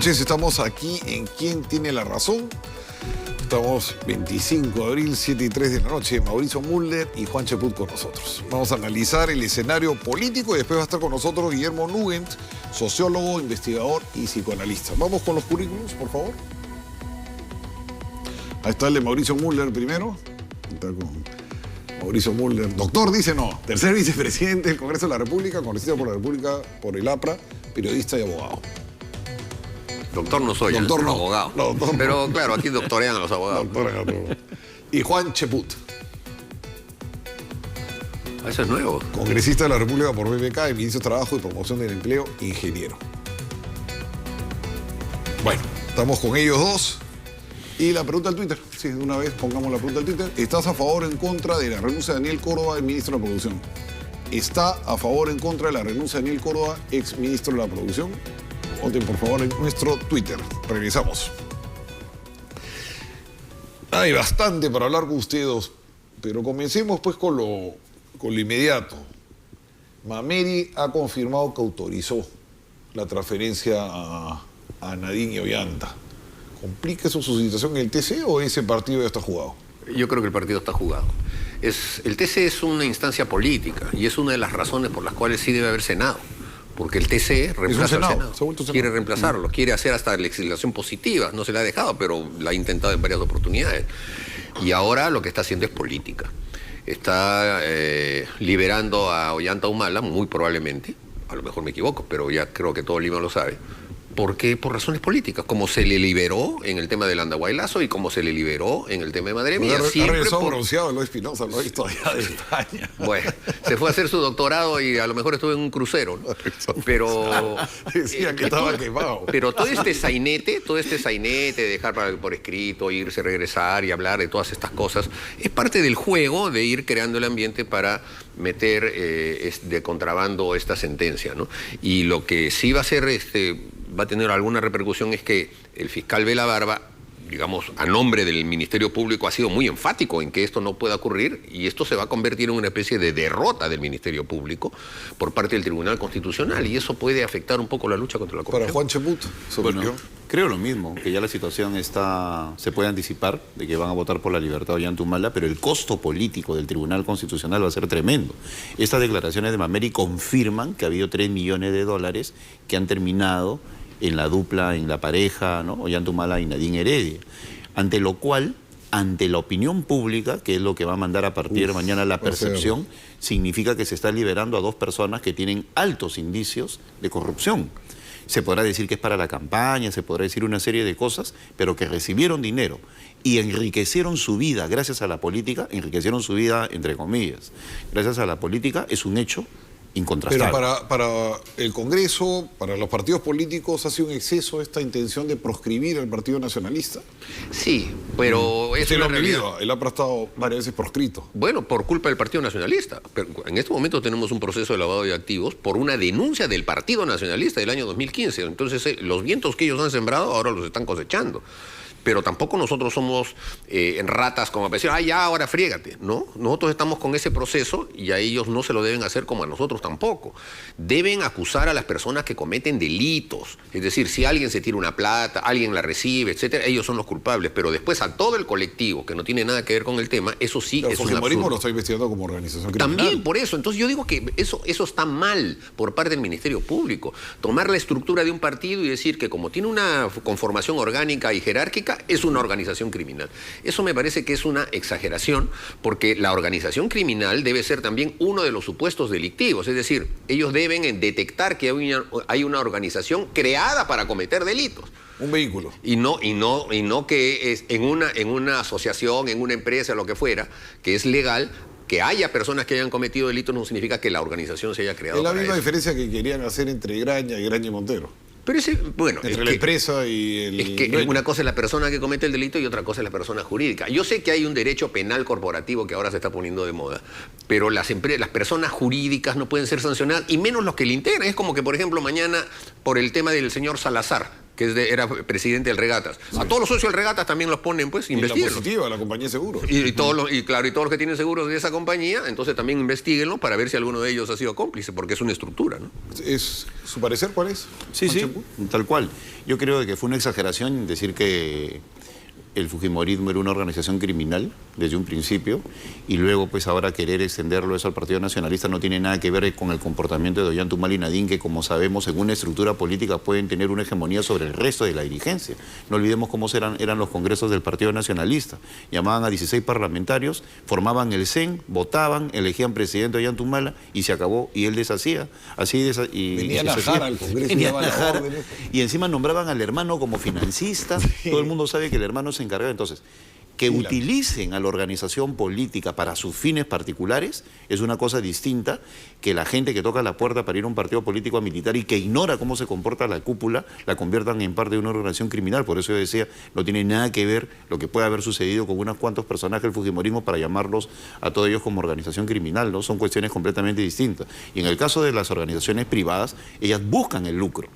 noches, estamos aquí en ¿Quién tiene la razón? Estamos 25 de abril, 7 y 3 de la noche. Mauricio Müller y Juan Cheput con nosotros. Vamos a analizar el escenario político y después va a estar con nosotros Guillermo Nugent, sociólogo, investigador y psicoanalista. Vamos con los currículos, por favor. Ahí está el de Mauricio Müller primero. Está con Mauricio Müller. Doctor, dice no. Tercer vicepresidente del Congreso de la República, conocido por la República, por el APRA, periodista y abogado. Doctor no soy, doctor no, abogado. No, doctor pero no. Claro, aquí doctorean a los abogados. Y Juan Cheput. Eso es nuevo. Congresista de la República por BBK, ministro de Trabajo y Promoción del Empleo, ingeniero. Bueno, estamos con ellos dos. Y la pregunta al Twitter. Sí, de una vez pongamos la pregunta al Twitter. ¿Estás a favor o en contra de la renuncia de Daniel Córdoba, el ministro de la Producción? ¿Está a favor o en contra de la renuncia de Daniel Córdoba, ex ministro de la Producción? Voten por favor en nuestro Twitter. Regresamos. Hay bastante para hablar con ustedes, pero comencemos pues con lo inmediato. Mameri ha confirmado que autorizó la transferencia a Nadine y Ollanta. ¿Complica eso su situación en el TC o ese partido ya está jugado? Yo creo que el partido está jugado. El TC es una instancia política y es una de las razones por las cuales sí debe haber Senado. Porque el TC reemplaza al Senado. Quiere reemplazarlo, quiere hacer hasta legislación positiva. No se la ha dejado, pero la ha intentado en varias oportunidades. Y ahora lo que está haciendo es política. Está liberando a Ollanta Humala, muy probablemente. A lo mejor me equivoco, pero ya creo que todo Lima lo sabe. ¿Por qué? Por razones políticas, como se le liberó en el tema del Andahuaylazo y como se le liberó en el tema de Madre Mía. Ha regresado bronceado Eloy Espinosa, lo he visto allá de España. Bueno, se fue a hacer su doctorado y a lo mejor estuvo en un crucero, ¿no? Pero decía que estaba quemado. Pero todo este sainete, dejar por escrito, irse, regresar y hablar de todas estas cosas, es parte del juego de ir creando el ambiente para meter de contrabando esta sentencia, ¿no? Y lo que sí va a ser va a tener alguna repercusión es que el fiscal Vela Barba, digamos, a nombre del Ministerio Público, ha sido muy enfático en que esto no pueda ocurrir y esto se va a convertir en una especie de derrota del Ministerio Público por parte del Tribunal Constitucional y eso puede afectar un poco la lucha contra la corrupción. Para Juan Cheput, bueno, creo lo mismo, que ya la situación se puede anticipar de que van a votar por la libertad de Ollanta Humala, pero el costo político del Tribunal Constitucional va a ser tremendo. Estas declaraciones de Mameri confirman que ha habido $3 millones que han terminado en la dupla, en la pareja, ¿no? Ollanta Humala y Nadine Heredia. Ante lo cual, ante la opinión pública, que es lo que va a mandar a partir de mañana la percepción, significa que se está liberando a dos personas que tienen altos indicios de corrupción. Se podrá decir que es para la campaña, se podrá decir una serie de cosas, pero que recibieron dinero y enriquecieron su vida gracias a la política, enriquecieron su vida entre comillas, gracias a la política, es un hecho incontrastable. Pero para el Congreso, para los partidos políticos, ¿ha sido un exceso esta intención de proscribir al Partido Nacionalista? Sí, pero es una realidad. Él ha estado varias veces proscrito. Bueno, por culpa del Partido Nacionalista. Pero en este momento tenemos un proceso de lavado de activos por una denuncia del Partido Nacionalista del año 2015. Entonces, los vientos que ellos han sembrado ahora los están cosechando. Pero tampoco nosotros somos ratas como para decir, ya, ahora friégate, ¿no? Nosotros estamos con ese proceso y a ellos no se lo deben hacer como a nosotros tampoco. Deben acusar a las personas que cometen delitos. Es decir, si alguien se tira una plata, alguien la recibe, etcétera, ellos son los culpables. Pero después a todo el colectivo que no tiene nada que ver con el tema, eso sí es un absurdo. Lo está investigando como organización criminal. También por eso. Entonces yo digo que eso está mal por parte del Ministerio Público. Tomar la estructura de un partido y decir que como tiene una conformación orgánica y jerárquica, es una organización criminal. Eso me parece que es una exageración, porque la organización criminal debe ser también uno de los supuestos delictivos. Es decir, ellos deben detectar que hay una organización creada para cometer delitos. Un vehículo. Y no que es en una asociación, en una empresa, lo que fuera, que es legal. Que haya personas que hayan cometido delitos no significa que la organización se haya creado. Es la para misma eso. diferencia que querían hacer entre Graña y Montero. Pero bueno, entre la empresa y el... Es que una cosa es la persona que comete el delito y otra cosa es la persona jurídica. Yo sé que hay un derecho penal corporativo que ahora se está poniendo de moda, pero las personas jurídicas no pueden ser sancionadas, y menos los que le integran. Es como que, por ejemplo, mañana, por el tema del señor Salazar, que era presidente del Regatas. Sí. A todos los socios del Regatas también los ponen, pues, investíguenlos. La positiva, la compañía de seguros. Y todos los que tienen seguros de esa compañía, entonces también investíguenlo para ver si alguno de ellos ha sido cómplice, porque es una estructura, ¿no? ¿Su parecer cuál es? Sí, tal cual. Yo creo que fue una exageración decir que el fujimorismo era una organización criminal desde un principio y luego pues ahora querer extenderlo eso al Partido Nacionalista no tiene nada que ver con el comportamiento de Ollanta y Nadine, que como sabemos en una estructura política pueden tener una hegemonía sobre el resto de la dirigencia. No olvidemos cómo eran los congresos del Partido Nacionalista. Llamaban a 16 parlamentarios, formaban el CEN, votaban, elegían presidente Ollanta Humala y se acabó y él deshacía. Venían a Jara al Congreso. Y encima nombraban al hermano como financista. Sí. Todo el mundo sabe que el hermano se encargaba. Entonces, que utilicen a la organización política para sus fines particulares es una cosa distinta que la gente que toca la puerta para ir a un partido político a militar y que ignora cómo se comporta la cúpula, la conviertan en parte de una organización criminal. Por eso yo decía, no tiene nada que ver lo que puede haber sucedido con unos cuantos personajes del fujimorismo para llamarlos a todos ellos como organización criminal, ¿no? Son cuestiones completamente distintas. Y en el caso de las organizaciones privadas, ellas buscan el lucro.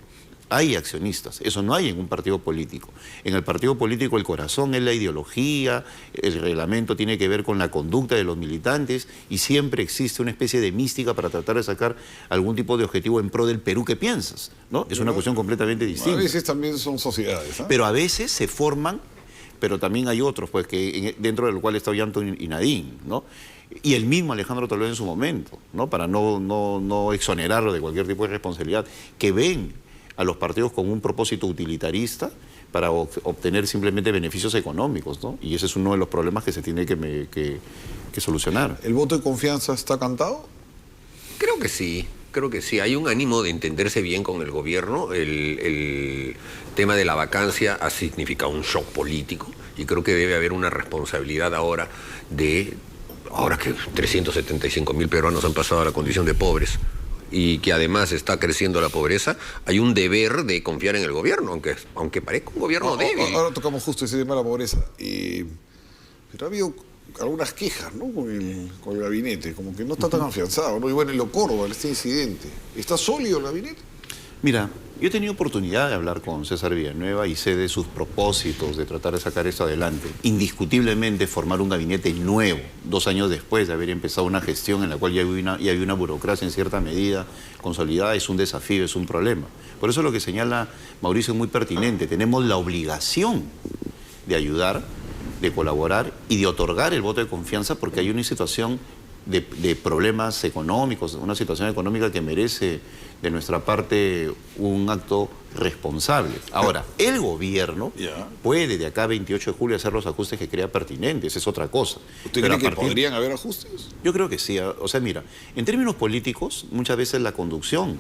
Hay accionistas, eso no hay en un partido político. En el partido político el corazón es la ideología, el reglamento tiene que ver con la conducta de los militantes y siempre existe una especie de mística para tratar de sacar algún tipo de objetivo en pro del Perú que piensas, ¿no? Es una cuestión completamente distinta. A veces también son sociedades, ¿eh? Pero a veces se forman, pero también hay otros, pues que dentro del cual está Ollanta y Nadine, ¿no? Y el mismo Alejandro Toledo en su momento, ¿no? Para no exonerarlo de cualquier tipo de responsabilidad, que ven a los partidos con un propósito utilitarista para obtener simplemente beneficios económicos, ¿no? Y ese es uno de los problemas que se tiene que solucionar. ¿El voto de confianza está cantado? Creo que sí. Hay un ánimo de entenderse bien con el gobierno. El tema de la vacancia ha significado un shock político y creo que debe haber una responsabilidad ahora que 375.000 peruanos han pasado a la condición de pobres y que además está creciendo la pobreza, hay un deber de confiar en el gobierno, aunque parezca un gobierno débil. Ahora tocamos justo ese tema de la pobreza. Pero ha habido algunas quejas, ¿no? con el gabinete, como que no está tan afianzado, ¿no? Y bueno, en lo Córdoba, este incidente, ¿está sólido el gabinete? Mira, yo he tenido oportunidad de hablar con César Villanueva y sé de sus propósitos de tratar de sacar esto adelante. Indiscutiblemente formar un gabinete nuevo, 2 años después de haber empezado una gestión en la cual ya había una burocracia en cierta medida consolidada, es un desafío, es un problema. Por eso lo que señala Mauricio es muy pertinente. Tenemos la obligación de ayudar, de colaborar y de otorgar el voto de confianza porque hay una situación de problemas económicos, una situación económica que merece de nuestra parte un acto responsable. Ahora, el gobierno puede de acá a 28 de julio hacer los ajustes que crea pertinentes, es otra cosa. ¿Usted cree que podrían haber ajustes? Yo creo que sí. O sea, mira, en términos políticos, muchas veces la conducción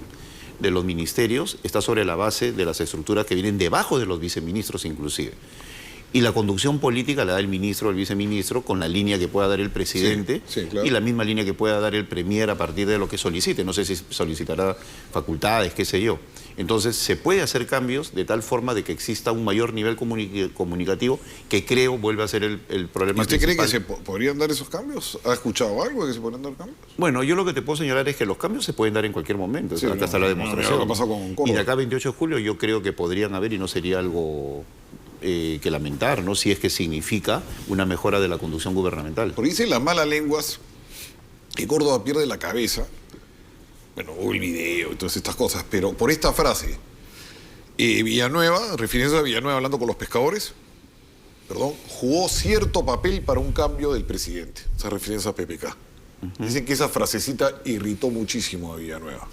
de los ministerios está sobre la base de las estructuras que vienen debajo de los viceministros inclusive. Y la conducción política la da el ministro o el viceministro con la línea que pueda dar el presidente claro. Y la misma línea que pueda dar el premier a partir de lo que solicite. No sé si solicitará facultades, qué sé yo. Entonces se puede hacer cambios de tal forma de que exista un mayor nivel comunicativo que creo vuelve a ser el problema principal. ¿Usted cree que se podrían dar esos cambios? ¿Ha escuchado algo de que se podrían dar cambios? Bueno, yo lo que te puedo señalar es que los cambios se pueden dar en cualquier momento. Sí, acá está la demostración. Lo que pasó con Córdoba. Y de acá a 28 de julio yo creo que podrían haber y no sería algo que lamentar, ¿no? Si es que significa una mejora de la conducción gubernamental. Porque dicen las malas lenguas que Córdoba pierde la cabeza. Bueno, hubo el video y todas estas cosas, pero por esta frase, Villanueva, refiriéndose a Villanueva hablando con los pescadores, jugó cierto papel para un cambio del presidente. Esa referencia a PPK. Dicen que esa frasecita irritó muchísimo a Villanueva.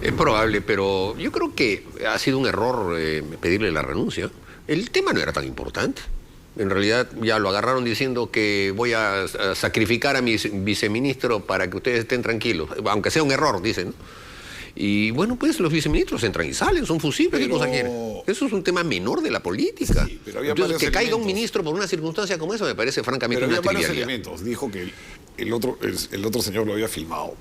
Es probable, pero yo creo que ha sido un error pedirle la renuncia. El tema no era tan importante. En realidad ya lo agarraron diciendo que voy a sacrificar a mi viceministro para que ustedes estén tranquilos, aunque sea un error, dicen, ¿no? Y bueno, pues los viceministros entran y salen, son fusibles, ¿qué cosa quieren? Eso es un tema menor de la política. Sí, pero había entonces, que caiga un ministro por una circunstancia como esa me parece francamente una trivialidad. Pero había varios elementos. Dijo que el otro señor lo había filmado.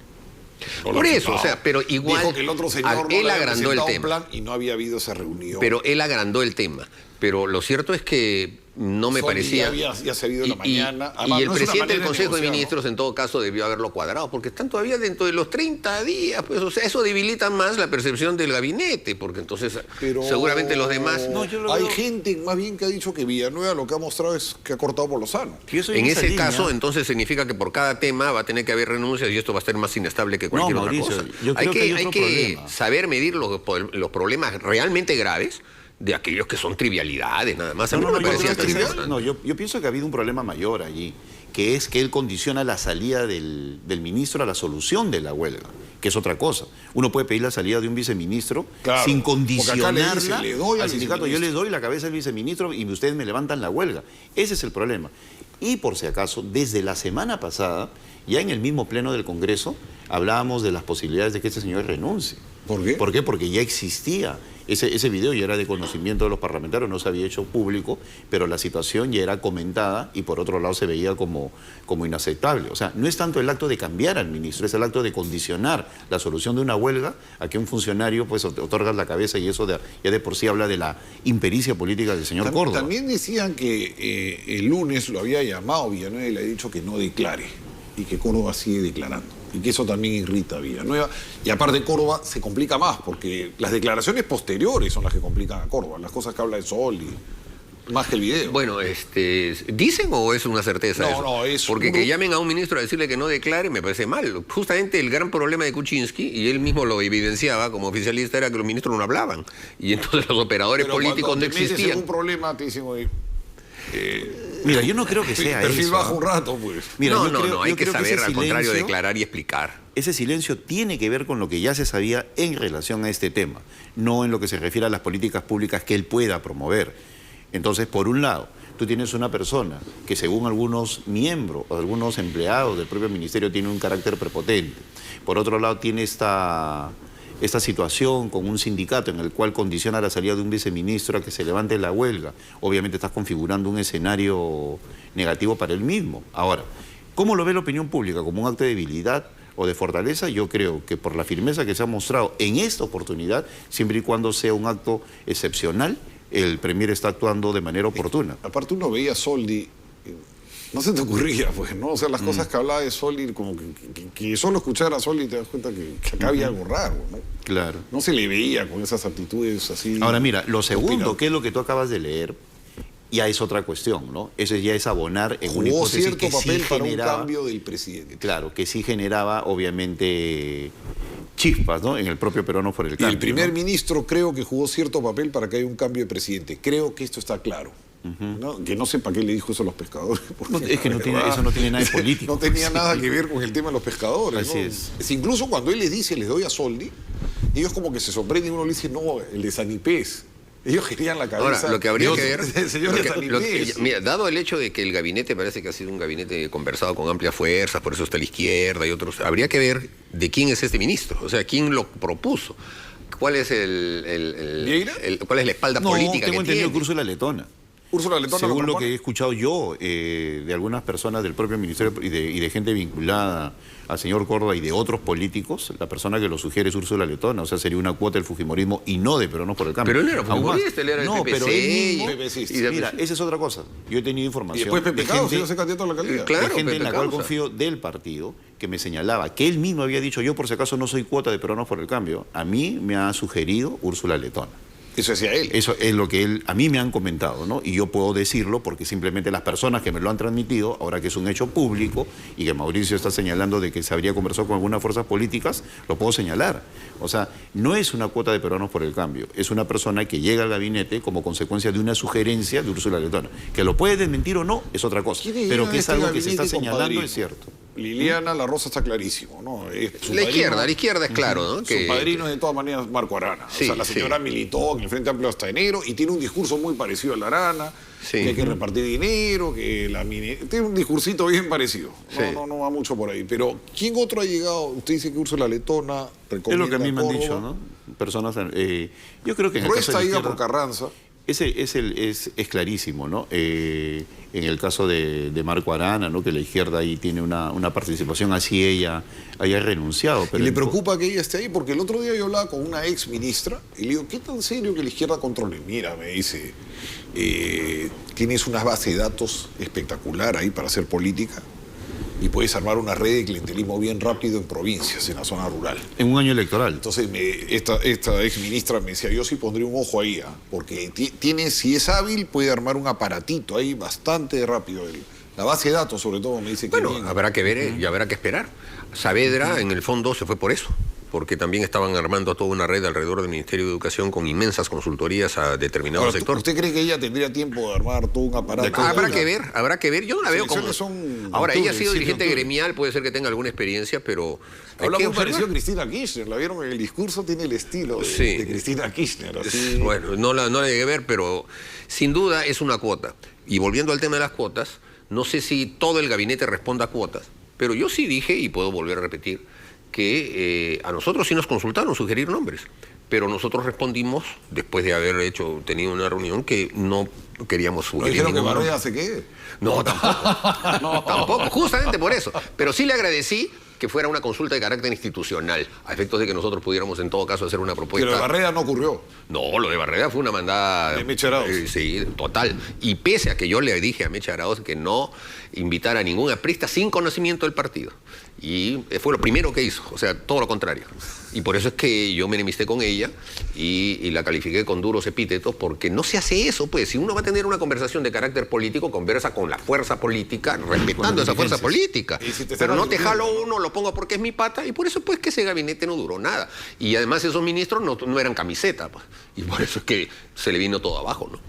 Por eso, o sea, pero igual dijo que el otro señor él agrandó el tema. Un plan y no había habido esa reunión. Pero él agrandó el tema. Pero lo cierto es que no me parecía... Ya se ha ido en la mañana. Además, y el presidente del Consejo de Ministros, en todo caso, debió haberlo cuadrado, porque están todavía dentro de los 30 días, pues, o sea, eso debilita más la percepción del gabinete, porque entonces seguramente los demás... No, hay gente más bien que ha dicho que Villanueva lo que ha mostrado es que ha cortado por lo sano. En ese caso, entonces significa que por cada tema va a tener que haber renuncias y esto va a ser más inestable que cualquier otra cosa. Hay que saber medir los problemas realmente graves de aquellos que son trivialidades, nada más. Yo pienso que ha habido un problema mayor allí, que es que él condiciona la salida del ministro a la solución de la huelga, que es otra cosa. Uno puede pedir la salida de un viceministro sin condicionarla al sindicato. Yo les doy la cabeza al viceministro y ustedes me levantan la huelga. Ese es el problema. Y por si acaso, desde la semana pasada, ya en el mismo pleno del Congreso, hablábamos de las posibilidades de que este señor renuncie. ¿Por qué? ¿Por qué? Porque ya existía. Ese video ya era de conocimiento de los parlamentarios, no se había hecho público, pero la situación ya era comentada y por otro lado se veía como inaceptable. O sea, no es tanto el acto de cambiar al ministro, es el acto de condicionar la solución de una huelga a que un funcionario pues otorga la cabeza, y eso ya de por sí habla de la impericia política del señor Córdoba. También decían que el lunes lo había llamado Villanueva y le ha dicho que no declare, y que Córdoba sigue declarando. Y que eso también irrita a Villanueva. Y aparte Córdoba se complica más, porque las declaraciones posteriores son las que complican a Córdoba, las cosas que habla de Sol y más que el video. Bueno, ¿dicen o es una certeza eso? No, es... Porque que llamen a un ministro a decirle que no declare me parece mal. Justamente el gran problema de Kuczynski, y él mismo lo evidenciaba como oficialista, era que los ministros no hablaban. Y entonces los operadores políticos no existían. Pero un problema, te dicen, mira, yo no creo que sea eso. Perfil bajo un rato, pues. Mira, hay que saber, al contrario, declarar y explicar. Ese silencio tiene que ver con lo que ya se sabía en relación a este tema, no en lo que se refiere a las políticas públicas que él pueda promover. Entonces, por un lado, tú tienes una persona que según algunos miembros o algunos empleados del propio ministerio tiene un carácter prepotente. Por otro lado, tiene esta situación con un sindicato en el cual condiciona la salida de un viceministro a que se levante la huelga. Obviamente estás configurando un escenario negativo para él mismo. Ahora, ¿cómo lo ve la opinión pública? ¿Como un acto de debilidad o de fortaleza? Yo creo que por la firmeza que se ha mostrado en esta oportunidad, siempre y cuando sea un acto excepcional, el Premier está actuando de manera oportuna. Aparte uno veía a Soldi, no se te ocurría, pues, ¿no? O sea, las cosas que hablaba de Soldi, como que solo escuchar a Soldi te das cuenta que acá había algo raro, ¿no? Claro. No se le veía con esas actitudes así. Ahora mira, lo segundo, que es lo que tú acabas de leer, ya es otra cuestión, ¿no? Eso ya es abonar en una hipótesis cierto que papel sí para generaba, un cambio del presidente. Claro, que sí generaba, obviamente, chispas, ¿no? En el propio peruano por el cambio. Y el primer ministro creo que jugó cierto papel para que haya un cambio de presidente. Creo que esto está claro. ¿No? Que no sé para qué le dijo eso a los pescadores. Es que eso no tiene nada de político. No tenía nada que ver con el tema de los pescadores. Así ¿no? Es incluso cuando él les dice, les doy a Soldi, ellos como que se sorprenden y uno le dice, no, el de Sanipés. Ellos querían la cabeza. Ahora, lo que habría que ver... señor mira, dado el hecho de que el gabinete parece que ha sido un gabinete conversado con amplias fuerzas, por eso está a la izquierda y otros, habría que ver de quién es este ministro, o sea, quién lo propuso. ¿Cuál es cuál es la espalda política que tengo entendido tiene? que Úrsula Letona. Úrsula Letona según lo que he escuchado yo de algunas personas del propio ministerio y de gente vinculada al señor Córdoba y de otros políticos, la persona que lo sugiere es Úrsula Letona, o sea, sería una cuota del fujimorismo y no de Peruanos por el Cambio. Pero él era fujimorista, él era del PPC. Pero él mismo, mira, esa es otra cosa. Yo he tenido información y después PPK, si no se candidato a la alcaldía. Claro, de gente en la cual confío del partido, que me señalaba que él mismo había dicho, yo por si acaso no soy cuota de Peruanos por el Cambio. A mí me ha sugerido Úrsula Letona. Eso decía él. Eso es lo que a mí me han comentado, ¿no? Y yo puedo decirlo porque simplemente las personas que me lo han transmitido, ahora que es un hecho público y que Mauricio está señalando de que se habría conversado con algunas fuerzas políticas, lo puedo señalar. O sea, no es una cuota de Peruanos por el Cambio, es una persona que llega al gabinete como consecuencia de una sugerencia de Úrsula Letona. Que lo puede desmentir o no es otra cosa, pero que es algo que se está señalando es cierto. Liliana La Rosa está clarísimo, ¿no? La izquierda es claro, ¿no? Su padrino es de todas maneras Marco Arana. Sí, o sea, la señora militó en el Frente Amplio hasta enero y tiene un discurso muy parecido a la Arana, que hay que repartir dinero, que tiene un discursito bien parecido. No va mucho por ahí. Pero, ¿quién otro ha llegado? Usted dice que Úrsula Letona recomienda. Es lo que a mí me han dicho, ¿no? Personas, yo creo que en el caso de la izquierda, por Carranza. Es clarísimo, ¿no? En el caso de Marco Arana, ¿no? Que la izquierda ahí tiene una participación, así ella haya renunciado. Pero ¿Y le preocupa que ella esté ahí? Porque el otro día yo hablaba con una ex ministra y le digo, ¿qué tan serio que la izquierda controle? Mira, me dice, tienes una base de datos espectacular ahí para hacer política y puedes armar una red de clientelismo bien rápido en provincias, en la zona rural. En un año electoral. Entonces esta ex ministra me decía, yo sí pondría un ojo ahí, porque si es hábil, puede armar un aparatito ahí bastante rápido. La base de datos, sobre todo, me dice que... Bueno, habrá que ver y habrá que esperar. Saavedra, en el fondo, se fue por eso, porque también estaban armando toda una red alrededor del Ministerio de Educación con inmensas consultorías a determinados sectores. ¿Usted cree que ella tendría tiempo de armar todo un aparato? Habrá que ver. Yo no la veo como... Ahora, ella ha sido dirigente gremial, puede ser que tenga alguna experiencia, pero... Habla muy parecido a Cristina Kirchner, la vieron en el discurso, tiene el estilo de Cristina Kirchner. Así. Bueno, no la llegué a ver, pero sin duda es una cuota. Y volviendo al tema de las cuotas, no sé si todo el gabinete responda a cuotas, pero yo sí dije, y puedo volver a repetir, que a nosotros sí nos consultaron sugerir nombres, pero nosotros respondimos, después de haber tenido una reunión, que no queríamos sugerir. ¿No dijeron que Barrea se quede? No, tampoco. No, tampoco, justamente por eso. Pero sí le agradecí que fuera una consulta de carácter institucional, a efectos de que nosotros pudiéramos en todo caso hacer una propuesta. Pero de Barrea no ocurrió. No, lo de Barrea fue una mandada... De Mecha Arauz. Sí, total. Y pese a que yo le dije a Mecha Arauz que no invitara a ningún aprista sin conocimiento del partido. Y fue lo primero que hizo, o sea, todo lo contrario. Y por eso es que yo me enemisté con ella y la califiqué con duros epítetos, porque no se hace eso, pues. Si uno va a tener una conversación de carácter político, conversa con la fuerza política, respetando esa fuerza política. Pero no te jalo uno, lo pongo porque es mi pata, y por eso pues que ese gabinete no duró nada. Y además esos ministros no eran camiseta, pues. Y por eso es que se le vino todo abajo, ¿no?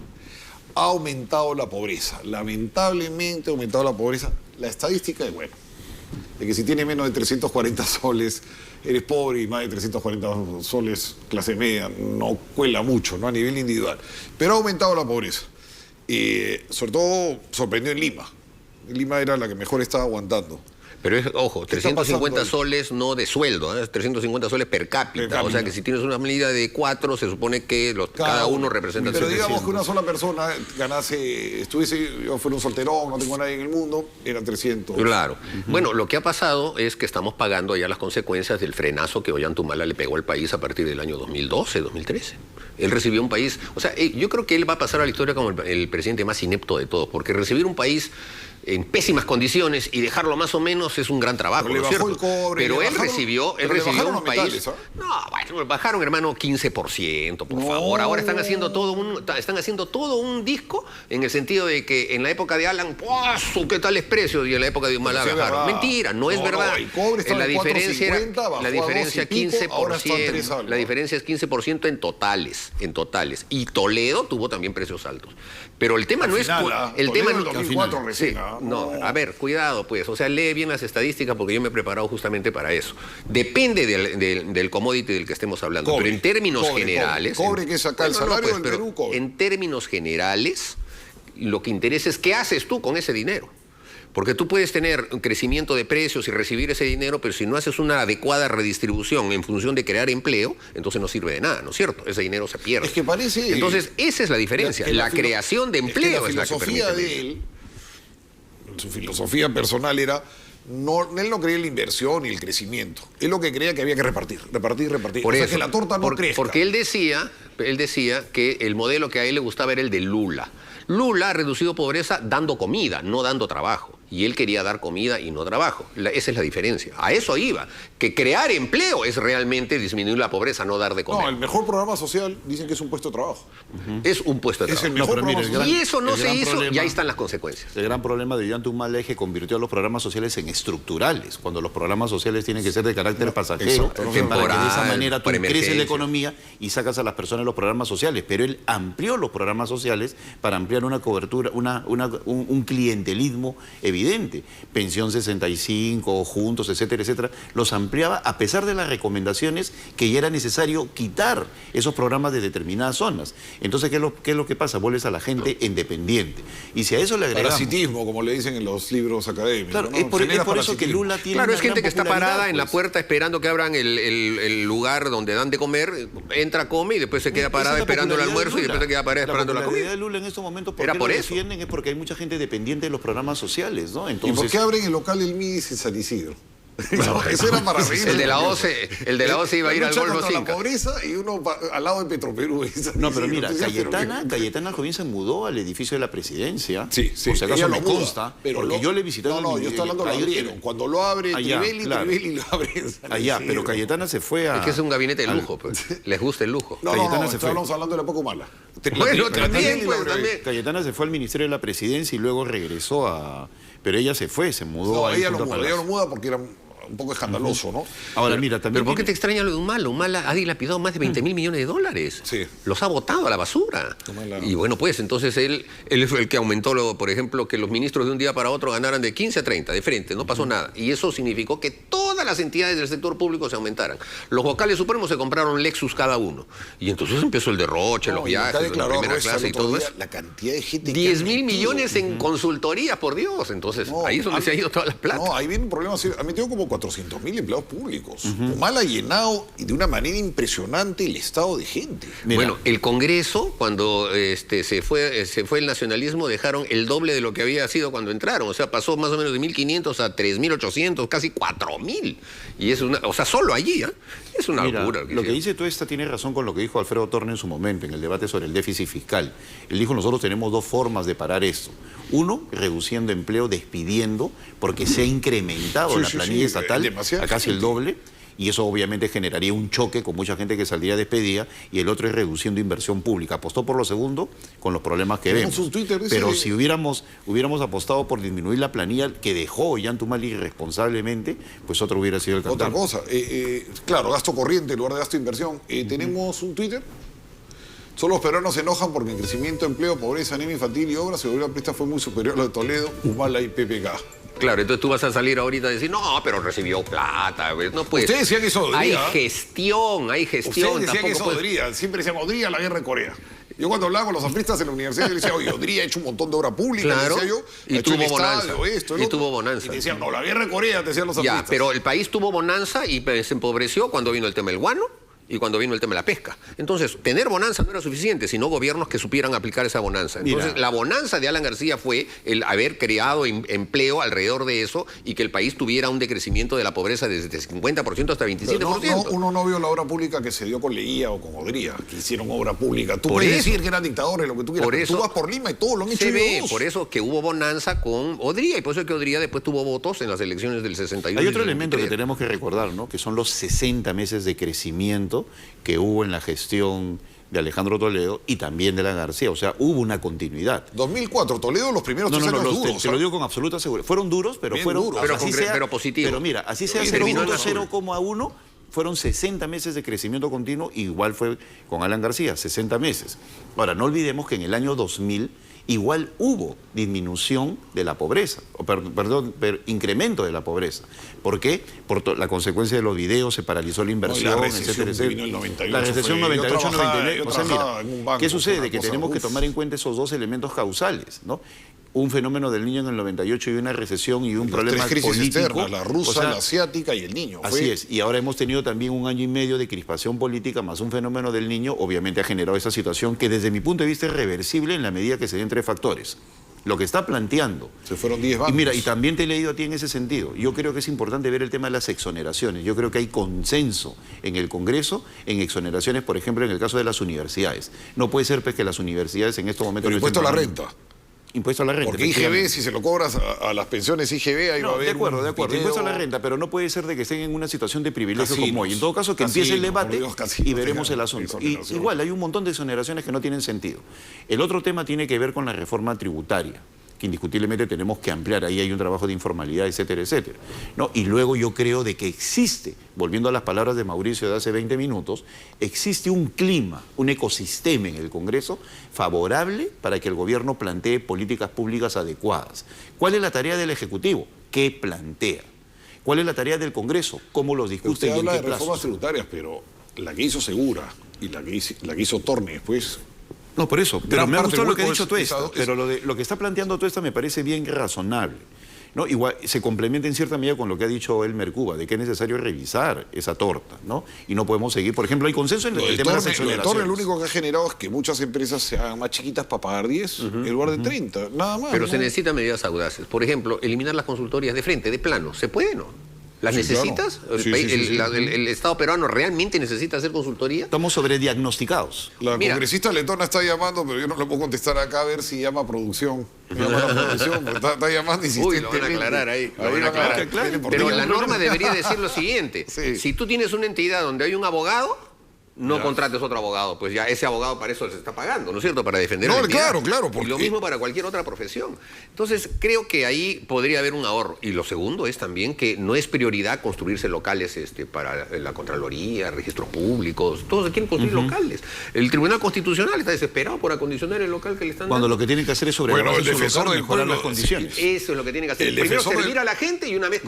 Ha aumentado la pobreza, lamentablemente ha aumentado la pobreza. La estadística es buena, de que si tienes menos de 340 soles, eres pobre, y más de 340 soles, clase media, no cuela mucho, ¿no? A nivel individual. Pero ha aumentado la pobreza. Sobre todo sorprendió en Lima. Lima era la que mejor estaba aguantando. Pero es, ojo, 350 soles no de sueldo, ¿eh? 350 soles per cápita. O sea que si tienes una medida de 4, se supone que cada uno representa... Pero digamos que una sola persona ganase, yo fuera un solterón, no tengo a nadie en el mundo, eran 300. Claro. Bueno, lo que ha pasado es que estamos pagando ya las consecuencias del frenazo que Ollanta le pegó al país a partir del año 2012, 2013. Él recibió un país... O sea, yo creo que él va a pasar a la historia como el presidente más inepto de todos, porque recibir un país en pésimas condiciones y dejarlo más o menos es un gran trabajo, ¿no es cierto? El cobre, pero él recibió un país... Metales, ¿eh? No, bueno, bajaron, hermano, 15%, por favor. Ahora están haciendo todo un disco en el sentido de que en la época de Alan, ¡qué tales precios! Y en la época de Humala bajaron. Mentira, no es verdad. El cobre está la diferencia es 15%. La diferencia es 15% en totales. Y Toledo tuvo también precios altos. Pero el tema no es... El tema no... 2004 recién, no, a ver, cuidado pues, o sea, lee bien las estadísticas porque yo me he preparado justamente para eso. Depende del commodity del que estemos hablando, cobre, pero en términos generales... Cobre que es acá el salario del Perú, cobre. En términos generales, lo que interesa es qué haces tú con ese dinero. Porque tú puedes tener un crecimiento de precios y recibir ese dinero, pero si no haces una adecuada redistribución en función de crear empleo, entonces no sirve de nada, ¿no es cierto? Ese dinero se pierde. Es que parece... Entonces, esa es la diferencia. La creación de empleo es la que permite... La filosofía de él, su filosofía personal era... él no creía en la inversión y el crecimiento. Él lo que creía que había que repartir. Por eso, que la torta no crezca. Porque él decía que el modelo que a él le gustaba era el de Lula. Lula ha reducido pobreza dando comida, no dando trabajo. Y él quería dar comida y no trabajo. Esa es la diferencia. A eso iba. Que crear empleo es realmente disminuir la pobreza, no dar de comer. No, el mejor programa social dicen que es un puesto de trabajo. Es un puesto de trabajo. Es el mejor programa social. Y eso no se hizo y ahí están las consecuencias. El gran problema de Ollanta Humala es que convirtió a los programas sociales en estructurales, cuando los programas sociales tienen que ser de carácter pasajero, para que de esa manera tú creces la economía y sacas a las personas de los programas sociales. Pero él amplió los programas sociales para ampliar una cobertura, un clientelismo evidente evidente. Pensión 65, juntos, etcétera, etcétera. Los ampliaba a pesar de las recomendaciones que ya era necesario quitar esos programas de determinadas zonas. Entonces, ¿qué es lo que pasa? Vuelves a la gente independiente. Y si a eso le agregamos... Parasitismo, como le dicen en los libros académicos. Claro, ¿no? es por eso que Lula tiene Claro, una es gente gran que está popularidad, parada en la pues. puerta esperando que abran el lugar donde dan de comer, entra, come y después se queda parada esperando el almuerzo y después se queda parada esperando la comida. La popularidad de Lula en estos momentos, ¿por Era qué por lo eso. defienden? Es porque hay mucha gente dependiente de los programas sociales, ¿no? ¿Y Entonces, por qué abren el local del MIDIS en San Isidro? Eso era para reírse. El de la OCE iba a ir al Golfo contra la Cinca. pobreza y uno al lado de Petroperú. no, pero mira, Cayetana Jovín se mudó al edificio de la presidencia. Sí, sí. Por si acaso ella me lo muda, consta, pero porque yo le visité... No, yo estoy hablando de lo abrieron. Cuando lo abre Trivelli lo abre en San Allá, Isidro. pero Cayetana se fue a... Es que es un gabinete de lujo, pues. Les gusta el lujo. No, estamos hablando de la poco mala. Bueno, también, pues, también. Cayetana se fue al Ministerio de la Presidencia y luego regresó a... Pero ella se fue, se mudó No, a... ella lo muda porque era un poco escandaloso, ¿no? Ahora, mira, también... ¿Pero por qué te extraña lo de Humala? Humala ha dilapidado más de 20.000 millones de dólares. Sí. Los ha botado a la basura. Y bueno, pues entonces él fue el que aumentó, por ejemplo, que los ministros de un día para otro ganaran de 15 a 30, de frente, no pasó nada. Y eso significó que todas las entidades del sector público se aumentaran. Los vocales supremos se compraron Lexus cada uno. Y entonces empezó el derroche, los viajes, la primera clase y todo eso. La cantidad de gente... 10.000 millones en consultorías, por Dios. Entonces, ahí es donde se ha ido toda la plata. No, ahí viene un problema serio. Ha metido como 400.000 empleados públicos. Humala ha llenado y de una manera impresionante el estado de gente. Mira. Bueno, el Congreso, cuando se fue el nacionalismo, dejaron el doble de lo que había sido cuando entraron. O sea, pasó más o menos de 1.500 a 3.800, casi 4.000. Y es una... O sea, solo allí, ¿eh? Es una locura. Lo que dice Tuesta tiene razón con lo que dijo Alfredo Torne en su momento, en el debate sobre el déficit fiscal. Él dijo, nosotros tenemos dos formas de parar esto. Uno, reduciendo empleo, despidiendo, porque se ha incrementado la planilla estatal a casi el doble. Y eso obviamente generaría un choque con mucha gente que saldría despedida, y el otro es reduciendo inversión pública. Apostó por lo segundo con los problemas que vemos. Pero si hubiéramos apostado por disminuir la planilla que dejó Ollantumala irresponsablemente, pues otro hubiera sido el cantar. Otra cosa, claro, gasto corriente en lugar de gasto de inversión. Tenemos un Twitter. Solo los peruanos se enojan porque el crecimiento de empleo, pobreza, anemia infantil y obras, seguridad presta fue muy superior a lo de Toledo, Humala y PPK. Claro, entonces tú vas a salir ahorita a decir, no, pero recibió plata. No puede. Ustedes decían que eso Odría. Hay gestión. Ustedes decían que eso Odría. Siempre decían Odría, la guerra de Corea. Yo cuando hablaba con los afristas en la universidad, yo decía, oye, Odría ha hecho un montón de obra pública, claro, decía yo. Y tuvo bonanza. Y tuvo bonanza. Y decían, no, la guerra de Corea, te decían los afristas. Ya, pero el país tuvo bonanza y se empobreció cuando vino el tema del guano y cuando vino el tema de la pesca. Entonces, tener bonanza no era suficiente, sino gobiernos que supieran aplicar esa bonanza. Entonces, la bonanza de Alan García fue el haber creado empleo alrededor de eso y que el país tuviera un decrecimiento de la pobreza desde 50% hasta 27%. Uno no vio la obra pública que se dio con Leguía o con Odría, que hicieron obra pública. Tú puedes decir que eran dictadores, lo que tú quieras, pero tú vas por Lima y todo lo han hecho ellos. Por eso que hubo bonanza con Odría, y por eso que Odría después tuvo votos en las elecciones del 61. Hay otro elemento que tenemos que recordar, ¿no? Que son los 60 meses de crecimiento que hubo en la gestión de Alejandro Toledo y también de la García. O sea, hubo una continuidad. 2004, Toledo, los primeros 3 años duros. Te lo digo con absoluta seguridad. Fueron duros, pero fueron duros. Pero positivos. Pero mira, así sea 0.1, fueron 60 meses de crecimiento continuo, igual fue con Alan García, 60 meses. Ahora, no olvidemos que en el año 2000 igual hubo disminución de la pobreza, incremento de la pobreza. ¿Por qué? Por la consecuencia de los videos, se paralizó la inversión, etcétera, etcétera. La recesión 98-99. O sea, mira, ¿qué sucede? Que tenemos que tomar en cuenta esos dos elementos causales, ¿no? Un fenómeno del niño en el 98 y una recesión y un problema político. Externas, la rusa, la asiática y el niño. Así es. Y ahora hemos tenido también 1 año y medio de crispación política más un fenómeno del niño. Obviamente ha generado esa situación que desde mi punto de vista es reversible en la medida que se den 3 factores. Lo que está planteando. Se fueron 10 bancos. Y mira, y también te he leído a ti en ese sentido. Yo creo que es importante ver el tema de las exoneraciones. Yo creo que hay consenso en el Congreso en exoneraciones, por ejemplo, en el caso de las universidades. No puede ser pues, que las universidades en estos momentos... Pero impuesto a la renta. Impuesto a la renta. Porque IGB, si se lo cobras a las pensiones IGB, ahí va a haber. De acuerdo. Impuesto a la renta, pero no puede ser de que estén en una situación de privilegio como hoy. En todo caso, que empiece el debate y veremos el asunto. Y igual, hay un montón de exoneraciones que no tienen sentido. El otro tema tiene que ver con la reforma tributaria. que indiscutiblemente tenemos que ampliar. Ahí hay un trabajo de informalidad, etcétera, etcétera, ¿no? Y luego yo creo de que existe, volviendo a las palabras de Mauricio de hace 20 minutos, existe un clima, un ecosistema en el Congreso favorable para que el gobierno plantee políticas públicas adecuadas. ¿Cuál es la tarea del Ejecutivo? ¿Qué plantea? ¿Cuál es la tarea del Congreso? ¿Cómo los discute usted y en habla qué de reformas plazos? tributarias, pero la que hizo Segura y la que hizo Torne después... No, por eso, pero Gran me ha parte gustado del lo que ha hueco dicho Tuesta, es- pero lo que está planteando Tuesta me parece bien razonable, ¿no? Igual se complementa en cierta medida con lo que ha dicho Elmer Cuba, de que es necesario revisar esa torta, ¿no? Y no podemos seguir. Por ejemplo, hay consenso en Lo el de tema de las Torne, lo de Torne exoneraciones. lo único que ha generado es que muchas empresas se hagan más chiquitas para pagar 10 en lugar de 30, nada más. Pero ¿no? se necesitan medidas audaces. Por ejemplo, eliminar las consultorías de frente, de plano. ¿Se puede o no? ¿Las Sí, necesitas? claro. ¿El, Sí, país- sí, sí, sí. el Estado peruano realmente necesita hacer consultoría? Estamos sobrediagnosticados. La Mira. congresista letona está llamando, pero yo no le puedo contestar acá a ver si llama a producción. Llama a la producción, porque está llamando Uy, lo van a aclarar ahí. Lo van a aclarar. Pero la norma debería decir lo siguiente. Sí. Si tú tienes una entidad donde hay un abogado, no Ya. contrates otro abogado. Pues ya ese abogado para eso se está pagando, ¿no es cierto? Para defender No, a la entidad. claro, claro, Y porque- lo mismo para cualquier otra profesión. Entonces, creo que ahí podría haber un ahorro. Y lo segundo es también que no es prioridad construirse locales para la Contraloría, registros públicos. Todos quieren construir locales. El Tribunal Constitucional está desesperado por acondicionar el local que le están Cuando dando. lo que tienen que hacer es sobre Bueno, la el base de su defensor local, del mejorar pueblo, las condiciones. Eso es lo que tiene que hacer. El Primero defensor servir del- a la gente y una vez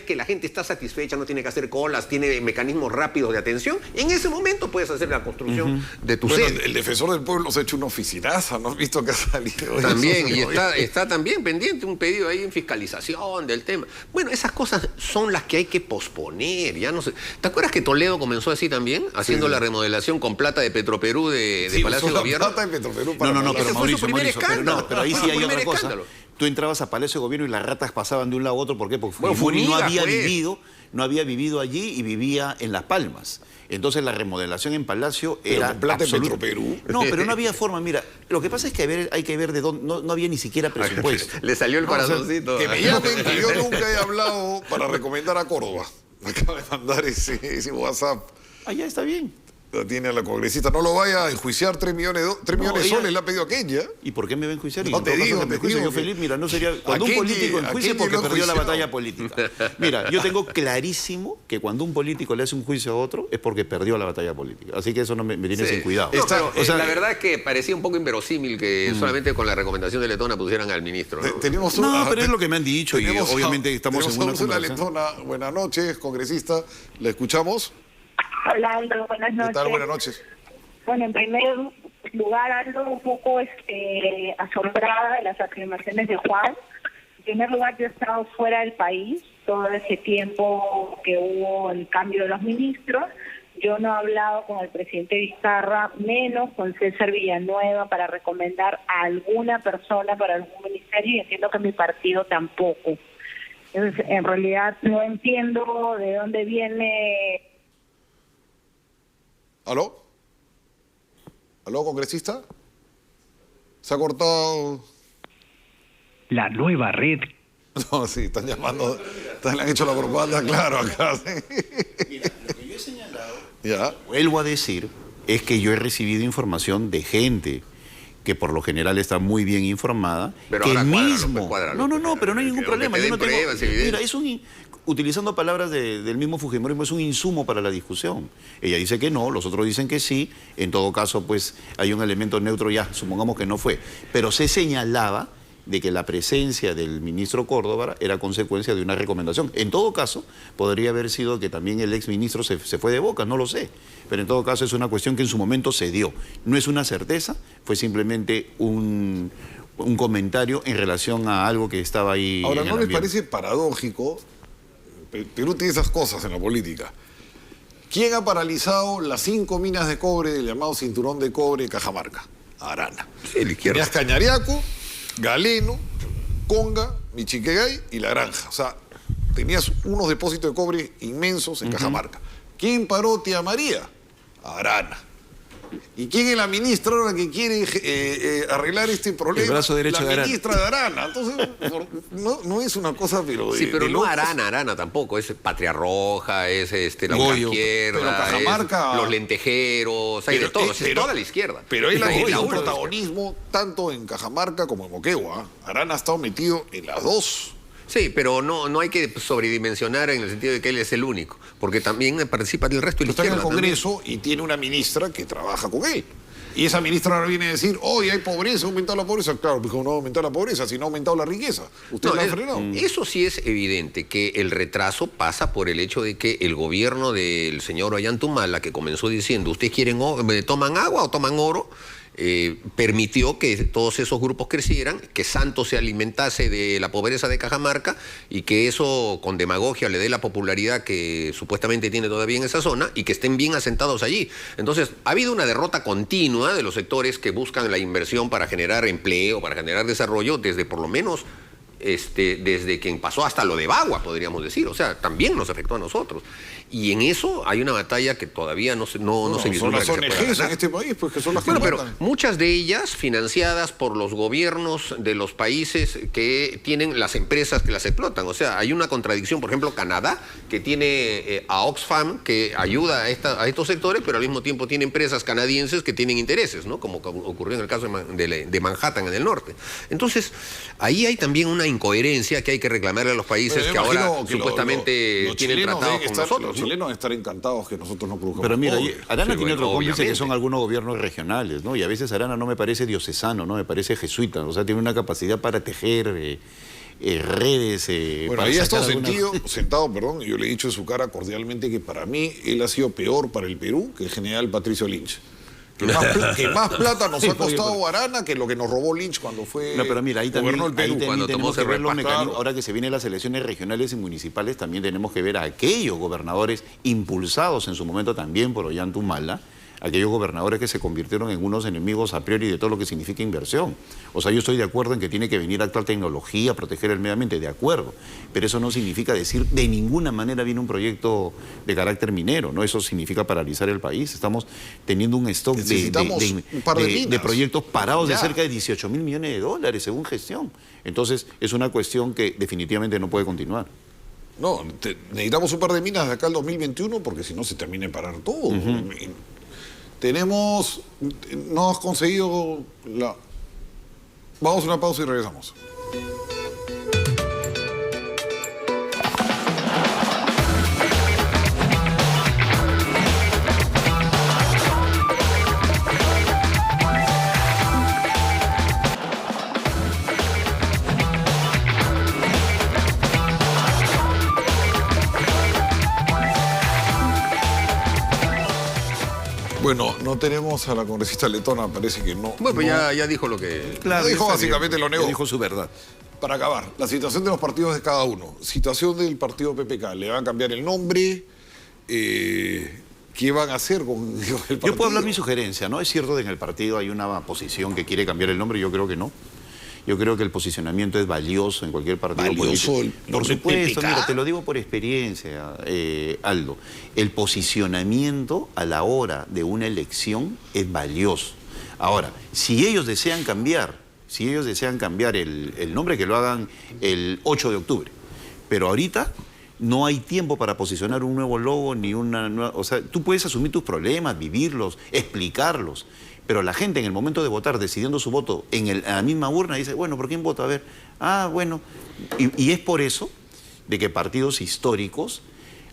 que la gente está satisfecha, no tiene que hacer colas, tiene mecanismos rápidos de atención, en ese momento puedes hacer la construcción de tu Bueno, sede. el defensor del pueblo se ha hecho una oficinaza, ¿no has visto que ha salido? También, y Eso, está también pendiente un pedido ahí en fiscalización del tema. Bueno, esas cosas son las que hay que posponer, ya no sé. ¿Te acuerdas que Toledo comenzó así también? Haciendo la remodelación con plata de Petroperú de Sí, Palacio usó de la Gobierno. plata en Petroperú para No, pagar. Ese fue su primer escándalo. pero ahí sí Fue su hay primer otra cosa. escándalo. Tú entrabas a Palacio de Gobierno y las ratas pasaban de un lado a otro. ¿Por qué? Porque Bueno, Fujimori Funiga, no había vivido allí y vivía en Las Palmas. Entonces la remodelación en Palacio era con plata de absoluta. Petroperú. No, pero no había forma. Mira, lo que pasa es que hay que ver de dónde. No había ni siquiera presupuesto. Le salió el corazoncito. Que me llamen, que yo nunca he hablado para recomendar a Córdoba. Me acaba de mandar ese WhatsApp. Ah, ya está bien. Lo tiene a la congresista. No lo vaya a enjuiciar 3 millones de ella- soles, le ha pedido a Kenya. ¿Y por qué me va a enjuiciar? Y No, en te todo caso digo, que me te enjuicie. digo Yo que- feliz, mira, no sería... Cuando un Kenji- político a enjuicia Kenji porque lo ha perdió la enjuiciado. batalla política. Mira, yo tengo clarísimo que cuando un político le hace un juicio a otro es porque perdió la batalla política. Así que eso no me tiene sin cuidado. No, Está- pero, o sea, la verdad es que parecía un poco inverosímil que solamente con la recomendación de Letona pusieran al ministro, ¿no? Tenemos No, pero es lo que me han dicho y tenemos a- obviamente estamos en tenemos una a Úrsula conversación. Letona. Buenas noches, congresista. ¿Le escuchamos? Hola, Aldo, buenas noches. ¿Qué tal? Buenas noches. Bueno, en primer lugar, Aldo, un poco asombrada de las afirmaciones de Juan. En primer lugar, yo he estado fuera del país todo ese tiempo que hubo el cambio de los ministros. Yo no he hablado con el presidente Vizcarra, menos con César Villanueva para recomendar a alguna persona para algún ministerio y entiendo que mi partido tampoco. Entonces, en realidad no entiendo de dónde viene... ¿Aló? ¿Aló, congresista? ¿Se ha cortado? La nueva red. No, sí, están llamando. Le han hecho la propaganda, claro, acá. Sí. Mira, lo que yo he señalado, Ya. vuelvo a decir, es que yo he recibido información de gente que por lo general está muy bien informada, Pero que ahora cuádralo, mismo... pues, cuádralo. No, pero no hay ningún Que problema. te Yo no den tengo... pruebas, evidencia. Mira, es utilizando palabras del mismo Fujimorismo, es un insumo para la discusión. Ella dice que no, los otros dicen que sí. En todo caso, pues hay un elemento neutro, ya, supongamos que no fue. Pero se señalaba de que la presencia del ministro Córdoba era consecuencia de una recomendación. En todo caso, podría haber sido que también el exministro se fue de boca, no lo sé. Pero en todo caso es una cuestión que en su momento se dio. No es una certeza, fue simplemente un comentario en relación a algo que estaba ahí. Ahora, en ¿no el les ambiente. parece paradójico? Perú tiene esas cosas en la política. ¿Quién ha paralizado las 5 minas de cobre del llamado cinturón de cobre de Cajamarca? Arana. Sí, la izquierda. Tenías Cañariaco, Galeno, Conga, Michiquegay y La Granja. O sea, tenías unos depósitos de cobre inmensos en Cajamarca. ¿Quién paró Tía María? Arana. ¿Y quién es la ministra ahora que quiere arreglar este problema? El brazo derecho de Arana. La ministra de Arana. Entonces, no es una cosa, pero... Sí, pero de no locos. Arana tampoco. Es Patria Roja, es la Goyo. izquierda, Pero Cajamarca... los lentejeros, hay de todo, es toda la izquierda. Pero él ha Goyo, tenido un Goyo. protagonismo tanto en Cajamarca como en Moquegua. Arana ha estado metido en las dos. Sí, pero no hay que sobredimensionar en el sentido de que él es el único, porque también participa del resto de la Está en el izquierda. Congreso y tiene una ministra que trabaja con él. Y esa ministra ahora viene a decir, hoy hay pobreza, ha aumentado la pobreza. Claro, pues como no ha aumentado la pobreza, sino ha aumentado la riqueza. Usted No, la ha frenado. eso sí es evidente, que el retraso pasa por el hecho de que el gobierno del señor Ollantumala, que comenzó diciendo, ¿ustedes toman agua o toman oro? Permitió que todos esos grupos crecieran, que Santos se alimentase de la pobreza de Cajamarca y que eso con demagogia le dé la popularidad que supuestamente tiene todavía en esa zona y que estén bien asentados allí. Entonces, ha habido una derrota continua de los sectores que buscan la inversión para generar empleo, para generar desarrollo, desde por lo menos... desde que pasó hasta lo de Bagua, podríamos decir. O sea, también nos afectó a nosotros. Y en eso hay una batalla que todavía no se Son vislumbra las que se pueda ONGs en ganar. este país, pues que son las que Bueno, pero matan. muchas de ellas financiadas por los gobiernos de los países que tienen las empresas que las explotan. O sea, hay una contradicción. Por ejemplo, Canadá, que tiene a Oxfam, que ayuda a estos sectores, pero al mismo tiempo tiene empresas canadienses que tienen intereses, ¿no? Como ocurrió en el caso de Manhattan en el norte. Entonces, ahí hay también una incoherencia que hay que reclamarle a los países Pero que yo ahora imagino que tienen los chilenos tratados deben con estar, nosotros. Los ¿no? chilenos deben estar encantados que nosotros no produzcamos Pero mira, cobre. Arana Sí, tiene bueno, otro cómplice que obviamente. son algunos gobiernos regionales, ¿no? Y a veces Arana no me parece diocesano, ¿no? Me parece jesuita. O sea, tiene una capacidad para tejer redes. Bueno, para ahí ha sacar estado alguna- sentado, perdón, y yo le he dicho en su cara cordialmente que para mí él ha sido peor para el Perú que el general Patricio Lynch. Que más plata nos ha costado Arana que lo que nos robó Lynch cuando fue No, pero mira, ahí también, gobernó el Perú. cuando tomó tenemos que ver los Cerro de mecanismos. Claro. Ahora que se vienen las elecciones regionales y municipales, también tenemos que ver a aquellos gobernadores impulsados en su momento también por Ollantumala, aquellos gobernadores que se convirtieron en unos enemigos a priori de todo lo que significa inversión. O sea, yo estoy de acuerdo en que tiene que venir actual tecnología, proteger el medio ambiente, de acuerdo. Pero eso no significa decir de ninguna manera viene un proyecto de carácter minero, ¿no? Eso significa paralizar el país. Estamos teniendo un stock Necesitamos un par de minas. de proyectos parados de Ya. cerca de 18.000 millones de dólares según gestión. Entonces, es una cuestión que definitivamente no puede continuar. No, necesitamos un par de minas de acá al 2021 porque si no se termina de parar todo. No has conseguido la... Vamos a una pausa y regresamos. Bueno, no tenemos a la congresista letona, parece que no. Bueno, pues no. ya dijo lo que... Claro, dijo está básicamente, lo negó. Ya dijo su verdad. Para acabar, la situación de los partidos de cada uno. Situación del partido PPK. ¿Le van a cambiar el nombre? ¿Qué van a hacer con el partido? Yo puedo hablar mi sugerencia, ¿no? Es cierto que en el partido hay una posición que quiere cambiar el nombre, yo creo que no. Yo creo que el posicionamiento es valioso en cualquier partido ¿Valioso político. el Por nombre supuesto, PPK? mira, te lo digo por experiencia, Aldo. El posicionamiento a la hora de una elección es valioso. Ahora, si ellos desean cambiar el nombre, que lo hagan el 8 de octubre. Pero ahorita no hay tiempo para posicionar un nuevo logo ni una nueva... O sea, tú puedes asumir tus problemas, vivirlos, explicarlos. Pero la gente en el momento de votar, decidiendo su voto en la misma urna, dice, bueno, ¿por quién voto? A ver, bueno. Y es por eso de que partidos históricos,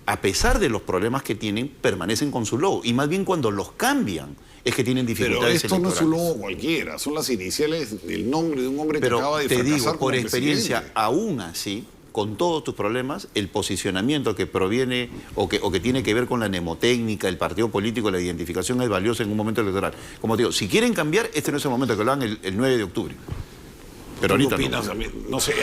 a pesar de los problemas que tienen, permanecen con su logo. Y más bien cuando los cambian, es que tienen Pero dificultades esto no es un electorales. logo cualquiera, son las iniciales del nombre de un hombre que Pero acaba de te fracasar digo, por como experiencia, presidente. aún así, con todos tus problemas, el posicionamiento que proviene o que tiene que ver con la mnemotécnica, el partido político, la identificación es valiosa en un momento electoral. Como te digo, si quieren cambiar, este no es el momento, que lo hagan el 9 de octubre. Pero ¿Tú qué ahorita opinas? no. A mí, no sé,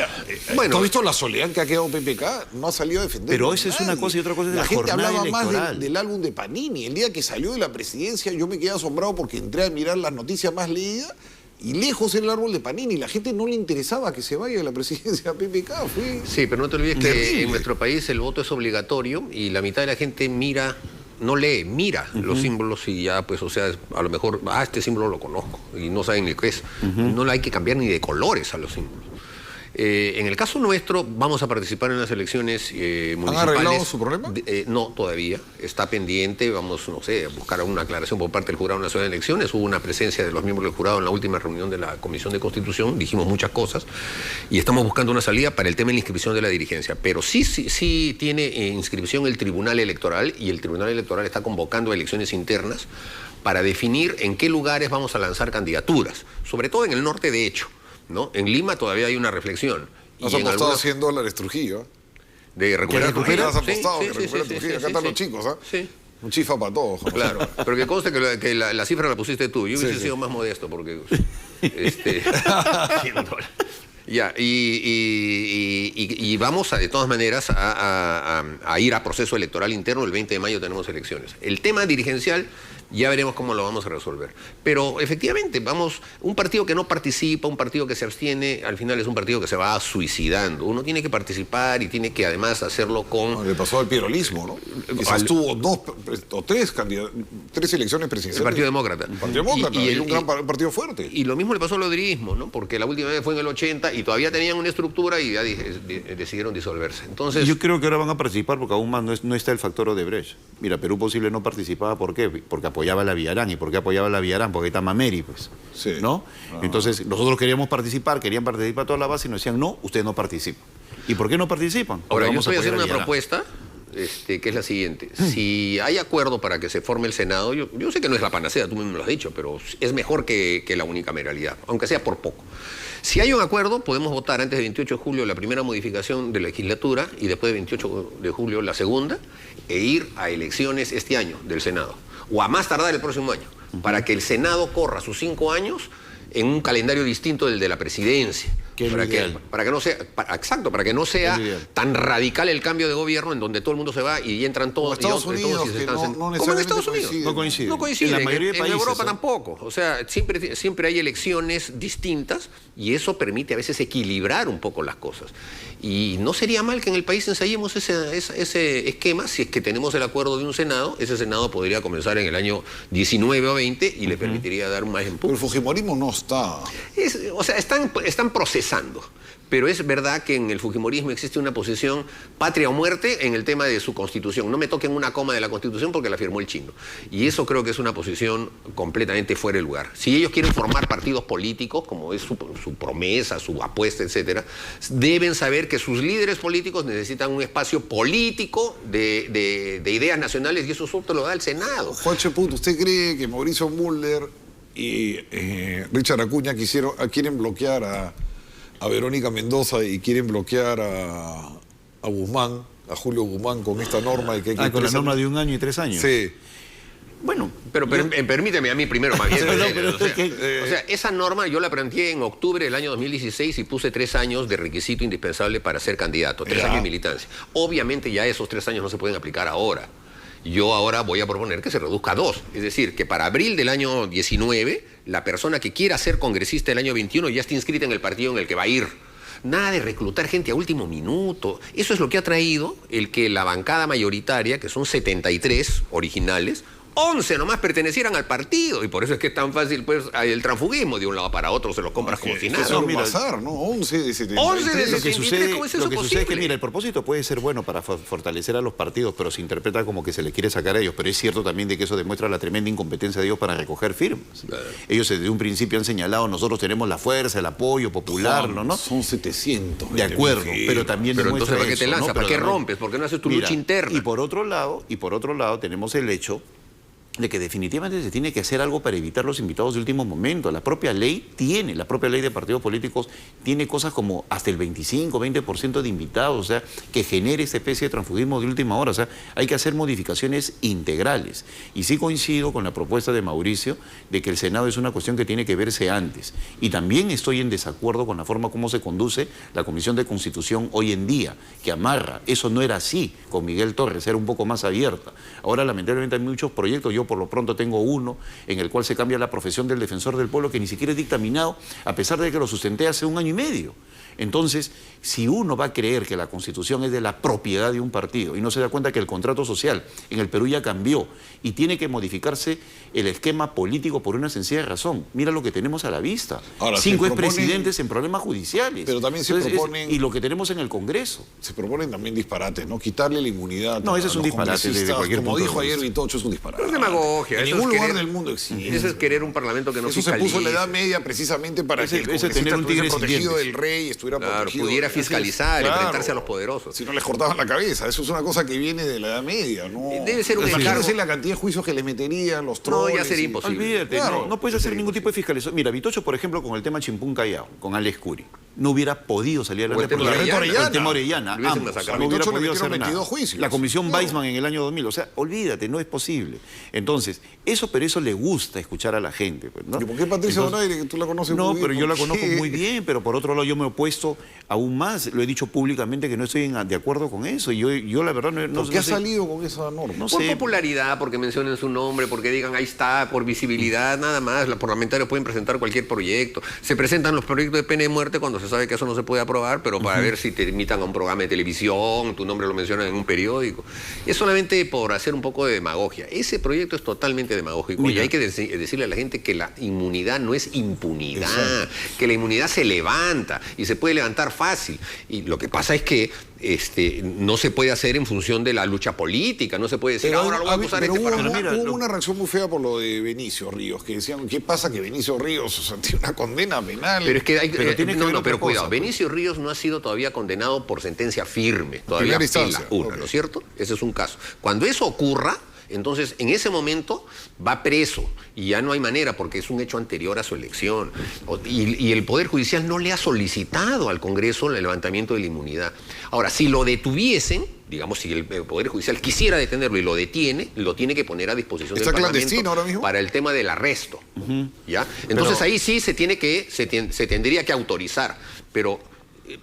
Bueno, ¿tú has visto la soledad que ha quedado PPK? No ha salido a defender. Pero esa es una cosa y otra cosa es la la gente jornada hablaba más electoral. del álbum de Panini. El día que salió de la presidencia yo me quedé asombrado porque entré a mirar las noticias más leídas y lejos era el árbol de Panini. La gente no le interesaba que se vaya de la presidencia a PPK. Sí, pero no te olvides que Terrible. en nuestro país el voto es obligatorio y la mitad de la gente mira no lee, mira los símbolos y ya, pues, o sea, a lo mejor, este símbolo lo conozco y no saben ni qué es. No le hay que cambiar ni de colores a los símbolos. En el caso nuestro, vamos a participar en las elecciones municipales. ¿Han arreglado su problema? No, todavía. Está pendiente. Vamos, no sé, a buscar una aclaración por parte del Jurado Nacional de Elecciones. Hubo una presencia de los miembros del jurado en la última reunión de la Comisión de Constitución. Dijimos muchas cosas. Y estamos buscando una salida para el tema de la inscripción de la dirigencia. Pero sí tiene inscripción el Tribunal Electoral, y el Tribunal Electoral está convocando a elecciones internas para definir en qué lugares vamos a lanzar candidaturas. Sobre todo en el norte, de hecho, ¿no? En Lima todavía hay una reflexión. Nos ha apostado $100 Trujillo. ¿De recuperar Trujillo? Nos ha apostado que recupera Trujillo. Acá están los chicos, ¿ah? Sí. Un chifa para todos. Claro, pero que conste que la cifra la pusiste tú. Yo hubiese sido más modesto porque... $100. Ya, y vamos de todas maneras a ir a proceso electoral interno. El 20 de mayo tenemos elecciones. El tema dirigencial ya veremos cómo lo vamos a resolver. Pero efectivamente, un partido que no participa, un partido que se abstiene, al final es un partido que se va suicidando. Uno tiene que participar y tiene que además hacerlo con... Le pasó al pierolismo, ¿no? Quizás tuvo tres elecciones presidenciales. El Partido Demócrata. El Partido Demócrata, y un gran partido fuerte. Y lo mismo le pasó al odrismo, ¿no? Porque la última vez fue en el 80 y todavía tenían una estructura y ya decidieron disolverse. Entonces... Yo creo que ahora van a participar porque aún más no está el factor Odebrecht. Mira, Perú Posible no participaba, ¿por qué? Porque apoyaba a la Villarán. ¿Y por qué apoyaba a la Villarán? Porque está Mameri, pues. Sí. ¿No? Entonces, nosotros querían participar toda la base y nos decían, no, ustedes no participan. ¿Y por qué no participan? Porque ahora, yo estoy haciendo una propuesta, que es la siguiente. Si hay acuerdo para que se forme el Senado, yo sé que no es la panacea, tú mismo me lo has dicho, pero es mejor que la unicameralidad, aunque sea por poco. Si hay un acuerdo, podemos votar antes del 28 de julio la primera modificación de la legislatura y después del 28 de julio la segunda, e ir a elecciones este año del Senado, o a más tardar el próximo año, para que el Senado corra sus 5 años en un calendario distinto del de la presidencia. Para que no sea, para que no sea tan radical el cambio de gobierno en donde todo el mundo se va y entran todos. Como Estados Unidos, como en Estados Unidos. No coincide. No coincide. En la mayoría de países, en Europa tampoco. O sea, siempre hay elecciones distintas y eso permite a veces equilibrar un poco las cosas. Y no sería mal que en el país ensayemos ese esquema. Si es que tenemos el acuerdo de un Senado, ese Senado podría comenzar en el año 19 o 20 y le permitiría dar más empuje. Pero el fujimorismo no está... O sea, están procesando. Pero es verdad que en el fujimorismo existe una posición patria o muerte en el tema de su constitución. No me toquen una coma de la constitución porque la firmó el chino. Y eso creo que es una posición completamente fuera de lugar. Si ellos quieren formar partidos políticos, como es su promesa, su apuesta, etcétera, deben saber que sus líderes políticos necesitan un espacio político de ideas nacionales y eso solo lo da el Senado. Juancho Put, ¿usted cree que Mauricio Mulder y Richard Acuña quieren bloquear a Verónica Mendoza y quieren bloquear a Guzmán, a Julio Guzmán con esta norma? Con la norma de 1 año y 3 años. Sí. Bueno, pero permíteme a mí primero, más bien. O sea, esa norma yo la planteé en octubre del año 2016 y puse 3 años de requisito indispensable para ser candidato, 3 años de militancia. Obviamente ya esos 3 años no se pueden aplicar ahora. Yo ahora voy a proponer que se reduzca a 2. Es decir, que para abril del año 19, la persona que quiera ser congresista del año 21 ya está inscrita en el partido en el que va a ir. Nada de reclutar gente a último minuto. Eso es lo que ha traído el que la bancada mayoritaria, que son 73 originales, 11 nomás pertenecieran al partido, y por eso es que es tan fácil pues el transfugismo, de un lado para otro se los compras como si nada. Eso no, pasar, ¿no? 11 de 73. 11 de 73, ¿cómo es eso posible? Lo que sucede es que, mira, el propósito puede ser bueno para fortalecer a los partidos, pero se interpreta como que se le quiere sacar a ellos, pero es cierto también de que eso demuestra la tremenda incompetencia de ellos para recoger firmas. Claro. Ellos desde un principio han señalado, nosotros tenemos la fuerza, el apoyo popular, ¿no? Son 700. De acuerdo, pero también demuestra entonces, ¿para qué te lanzas? ¿no? ¿Para qué rompes? ¿Por qué no haces tu lucha interna? Y por otro lado tenemos el hecho de que definitivamente se tiene que hacer algo para evitar los invitados de último momento. La propia ley de partidos políticos tiene cosas como hasta el 25-20% de invitados, o sea, que genere esta especie de transfugismo de última hora. O sea, hay que hacer modificaciones integrales. Y sí coincido con la propuesta de Mauricio de que el Senado es una cuestión que tiene que verse antes. Y también estoy en desacuerdo con la forma como se conduce la Comisión de Constitución hoy en día, que amarra. Eso no era así con Miguel Torres, era un poco más abierta. Ahora, lamentablemente, hay muchos proyectos. Yo por lo pronto tengo uno en el cual se cambia la profesión del defensor del pueblo, que ni siquiera es dictaminado, a pesar de que lo sustenté hace 1 año y medio. Entonces, si uno va a creer que la Constitución es de la propiedad de un partido y no se da cuenta que el contrato social en el Perú ya cambió y tiene que modificarse el esquema político por una sencilla razón, mira lo que tenemos a la vista. Ahora, 5 expresidentes en problemas judiciales. Pero también se proponen... y lo que tenemos en el Congreso. Se proponen también disparates, ¿no? Quitarle la inmunidad. No, ese es un disparate desde cualquier punto Como dijo de vista. ayer Vitocho, es un disparate. No es demagogia. En ningún lugar del mundo existe. Eso es querer un parlamento que no Eso se puso en la Edad Media precisamente para que el tener congresista un tigre sin protegido dientes. del rey, estuviera protegido. Pudiera fiscalizar, Claro. enfrentarse a los poderosos. Si no les cortaban la cabeza. Eso es una cosa que viene de la Edad Media, ¿no? Debe ser un Imagínense encargo. la cantidad de juicios que les meterían, los No, troles. ya sería y- imposible. Olvídate, Claro, no puedes hacer ningún tipo de fiscalización. Mira, Vitocho, por ejemplo, con el tema Chimpún Callao, con Alex Curi, no hubiera podido salir O el adelante tema porque Orellana. el tema Orellana, Lo hubiesen ambos, masacrado. no hubiera Vitocho le podido metieron hacer 22 nada. juicios. La comisión No. Weissman en el año 2000, o sea, olvídate, no es posible. Entonces, pero eso le gusta escuchar a la gente. Pues, ¿no? ¿Y por qué Patricia Donaire, que tú la conoces No, muy bien? pero yo la ¿por conozco qué? muy bien, pero por otro lado yo me he opuesto aún más. Lo he dicho públicamente que no estoy de acuerdo con eso. Y yo la verdad no ¿Por qué ha sé. salido con esa norma? No Por sé. popularidad, porque mencionen su nombre, porque digan ahí está, por visibilidad, nada más. Los parlamentarios pueden presentar cualquier proyecto. Se presentan los proyectos de pena de muerte cuando se sabe que eso no se puede aprobar, pero para ver si te invitan a un programa de televisión, tu nombre lo mencionan en un periódico. Es solamente por hacer un poco de demagogia. Ese proyecto es totalmente demagógico. Mira. Y hay que decirle a la gente que la inmunidad no es impunidad, que la inmunidad se levanta y se puede levantar fácil. Y lo que pasa es que no se puede hacer en función de la lucha política, no se puede decir, ahora lo voy a acusar pero hubo, para... mira, hubo una reacción muy fea por lo de Benicio Ríos, que decían, ¿qué pasa que Benicio Ríos, o sea, tiene una condena penal? Pero es que hay Pero tiene que ver otra pero cuidado, cosa, pues. Benicio Ríos no ha sido todavía condenado por sentencia firme, todavía Primera instancia, pela una, ok. ¿no es cierto? Ese es un caso. Cuando eso ocurra, entonces en ese momento va preso y ya no hay manera porque es un hecho anterior a su elección. Y el Poder Judicial no le ha solicitado al Congreso el levantamiento de la inmunidad. Ahora, si lo detuviesen, digamos, si el Poder Judicial quisiera detenerlo y lo detiene, lo tiene que poner a disposición ¿Está del clandestino Parlamento ahora mismo? para el tema del arresto. ¿Ya? Entonces Pero- ahí sí se tendría que autorizar, pero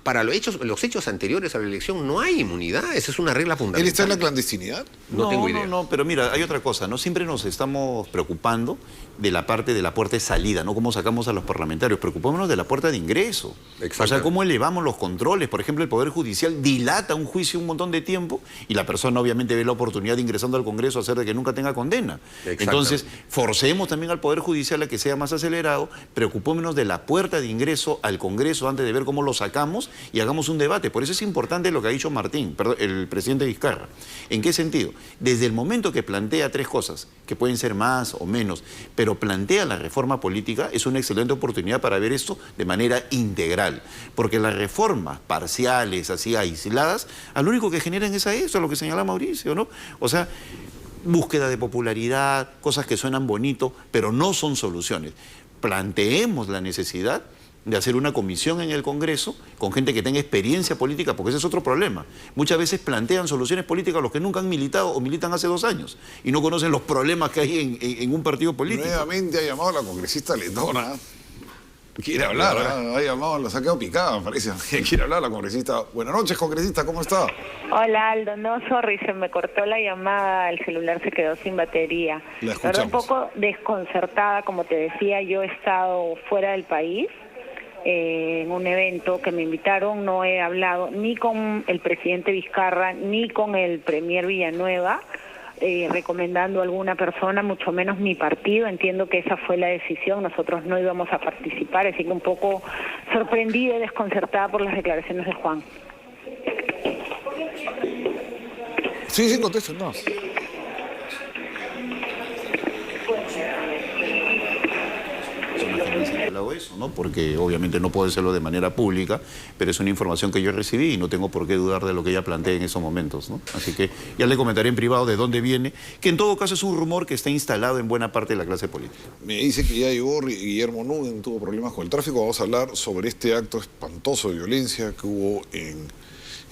para los hechos anteriores a la elección no hay inmunidad, esa es una regla fundamental. ¿Él está en la clandestinidad? No tengo idea. No, pero mira, hay otra cosa, ¿no? Siempre nos estamos preocupando de la parte de la puerta de salida, ¿no? Cómo sacamos a los parlamentarios, preocupémonos de la puerta de ingreso. O sea, Exactamente. cómo elevamos los controles. Por ejemplo, el Poder Judicial dilata un juicio un montón de tiempo y la persona obviamente ve la oportunidad de ingresando al Congreso a hacer de que nunca tenga condena. Exactamente. Entonces, forcemos también al Poder Judicial a que sea más acelerado, preocupémonos de la puerta de ingreso al Congreso antes de ver cómo lo sacamos y hagamos un debate. Por eso es importante lo que ha dicho Martín, perdón, el presidente Vizcarra. ¿En qué sentido? Desde el momento que plantea tres cosas, que pueden ser más o menos, pero plantea la reforma política, es una excelente oportunidad para ver esto de manera integral. Porque las reformas parciales, así aisladas, lo único que generan es a eso, a lo que señala Mauricio, ¿no? O sea, búsqueda de popularidad, cosas que suenan bonito, pero no son soluciones. Planteemos la necesidad de hacer una comisión en el Congreso con gente que tenga experiencia política, porque ese es otro problema. Muchas veces plantean soluciones políticas a los que nunca han militado o militan hace 2 años y no conocen los problemas que hay en un partido político. Nuevamente ha llamado a la congresista letona. Quiere hablar, ha llamado, la ha sacado picada, parece. Quiere hablar la congresista. Buenas noches, congresista, ¿cómo está? Hola Aldo, no, sorry, se me cortó la llamada, el celular se quedó sin batería. La La verdad, un escuchamos. poco desconcertada, como te decía, yo he estado fuera del país en un evento que me invitaron, no he hablado ni con el presidente Vizcarra ni con el premier Villanueva, recomendando a alguna persona, mucho menos mi partido. Entiendo que esa fue la decisión, nosotros no íbamos a participar, así que un poco sorprendida y desconcertada por las declaraciones de Juan. Sí, contesto, no. Eso, ¿no? Porque obviamente no puedo hacerlo de manera pública, pero es una información que yo recibí y no tengo por qué dudar de lo que ella plantea en esos momentos, ¿no? Así que ya le comentaré en privado de dónde viene, que en todo caso es un rumor que está instalado en buena parte de la clase política. Me dice que ya llegó Guillermo Nuden, tuvo problemas con el tráfico. Vamos a hablar sobre este acto espantoso de violencia que hubo en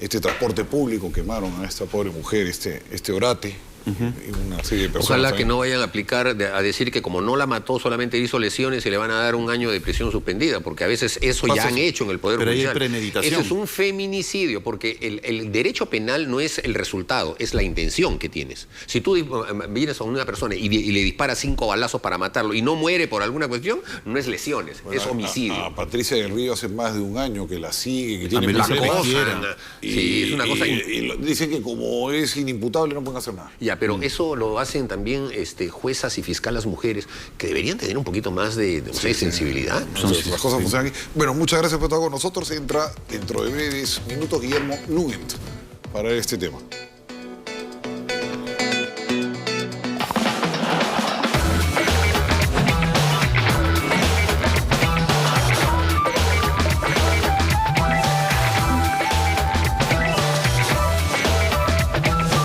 este transporte público. Quemaron a esta pobre mujer, este orate. y una serie de personas. Ojalá también. que no vayan a aplicar, a decir que como no la mató, solamente hizo lesiones y le van a dar un año de prisión suspendida, porque a veces eso ya han hecho en el Poder Pero Judicial. hay premeditación. Eso es un feminicidio, porque el derecho penal no es el resultado, es la intención que tienes. Si tú vienes a una persona y le disparas 5 balazos para matarlo y no muere por alguna cuestión, no es lesiones, es homicidio. A Patricia del Río hace más de un año que la sigue, que A tiene Melissa problemas. Teixeira. Sí, es una cosa... Dicen que como es inimputable no pueden hacer nada. Ya, pero eso lo hacen también juezas y fiscalas mujeres que deberían tener un poquito más de sensibilidad. Entonces, las cosas funcionan aquí. Bueno, muchas gracias por estar con nosotros. Entra dentro de breves minutos Guillermo Nugent para este tema.